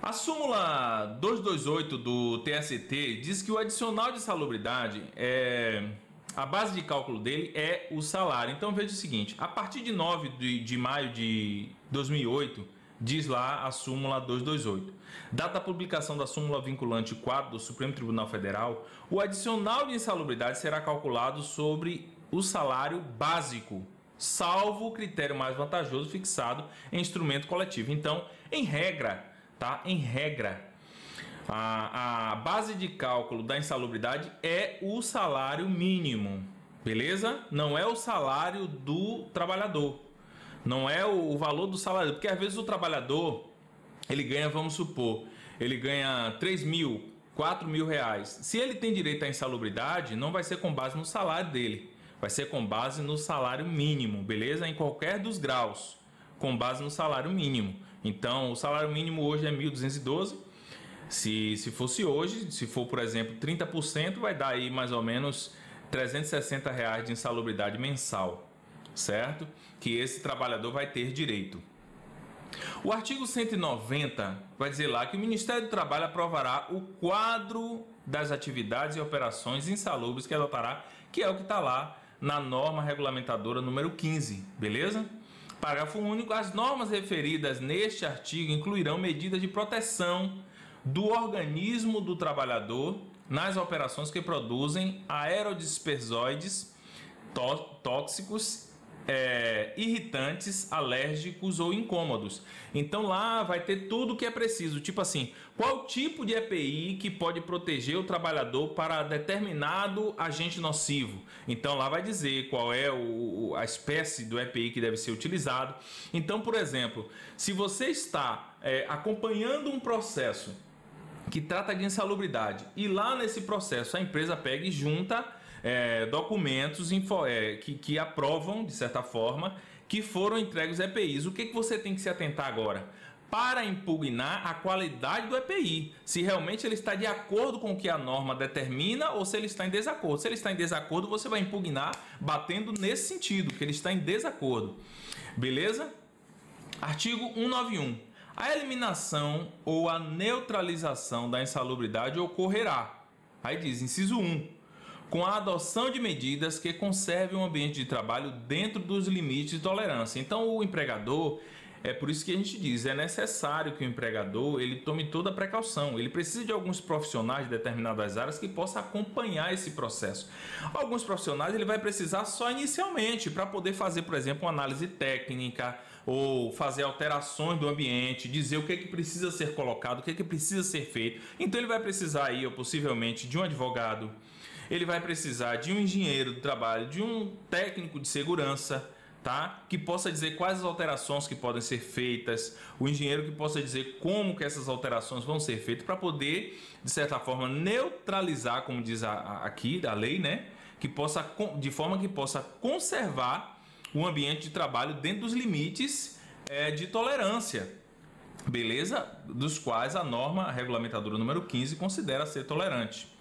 A súmula 228 do TST diz que o adicional de insalubridade a base de cálculo dele é o salário. Então veja o seguinte, a partir de 9 de maio de 2008, diz lá a súmula 228. Data da publicação da súmula vinculante 4 do Supremo Tribunal Federal, o adicional de insalubridade será calculado sobre o salário básico, salvo o critério mais vantajoso fixado em instrumento coletivo. Então, em regra, a base de cálculo da insalubridade é o salário mínimo, beleza? Não é o salário do trabalhador, não é o valor do salário, porque às vezes o trabalhador, ele ganha, vamos supor, ele ganha 3 mil, 4 mil reais. Se ele tem direito à insalubridade, não vai ser com base no salário dele, vai ser com base no salário mínimo, beleza? Em qualquer dos graus, com base no salário mínimo. Então, o salário mínimo hoje é 1.212. Se fosse hoje, se for, por exemplo, 30%, vai dar aí mais ou menos R$360 de insalubridade mensal, certo? Que esse trabalhador vai ter direito. O artigo 190 vai dizer lá que o Ministério do Trabalho aprovará o quadro das atividades e operações insalubres que adotará, que é o que está lá na norma regulamentadora número 15, beleza? Parágrafo único. As normas referidas neste artigo incluirão medidas de proteção do organismo do trabalhador nas operações que produzem aerodispersóides tóxicos, irritantes, alérgicos ou incômodos. Então lá vai ter tudo o que é preciso, tipo assim, qual tipo de EPI que pode proteger o trabalhador para determinado agente nocivo. Então lá vai dizer qual é a espécie do EPI que deve ser utilizado. Então, por exemplo, se você está acompanhando um processo que trata de insalubridade e lá nesse processo a empresa pega e junta documentos que aprovam, de certa forma, que foram entregues EPIs. O que você tem que se atentar agora? Para impugnar a qualidade do EPI, se realmente ele está de acordo com o que a norma determina ou se ele está em desacordo. Se ele está em desacordo, você vai impugnar batendo nesse sentido, que ele está em desacordo. Beleza? Artigo 191. A eliminação ou a neutralização da insalubridade ocorrerá. Aí diz, inciso 1, com a adoção de medidas que conservem o ambiente de trabalho dentro dos limites de tolerância. Então, o empregador, é por isso que a gente diz, é necessário que o empregador ele tome toda a precaução. Ele precisa de alguns profissionais de determinadas áreas que possam acompanhar esse processo. Alguns profissionais ele vai precisar só inicialmente para poder fazer, por exemplo, uma análise técnica ou fazer alterações do ambiente, dizer o que precisa ser colocado, o que precisa ser feito. Então ele vai precisar aí, ou possivelmente, de um advogado, ele vai precisar de um engenheiro do trabalho, de um técnico de segurança, tá? Que possa dizer quais as alterações que podem ser feitas, o engenheiro que possa dizer como que essas alterações vão ser feitas para poder, de certa forma, neutralizar, como diz aqui a lei, né? Que possa, de forma que possa conservar o ambiente de trabalho dentro dos limites de tolerância, beleza? Dos quais a norma regulamentadora número 15 considera ser tolerante.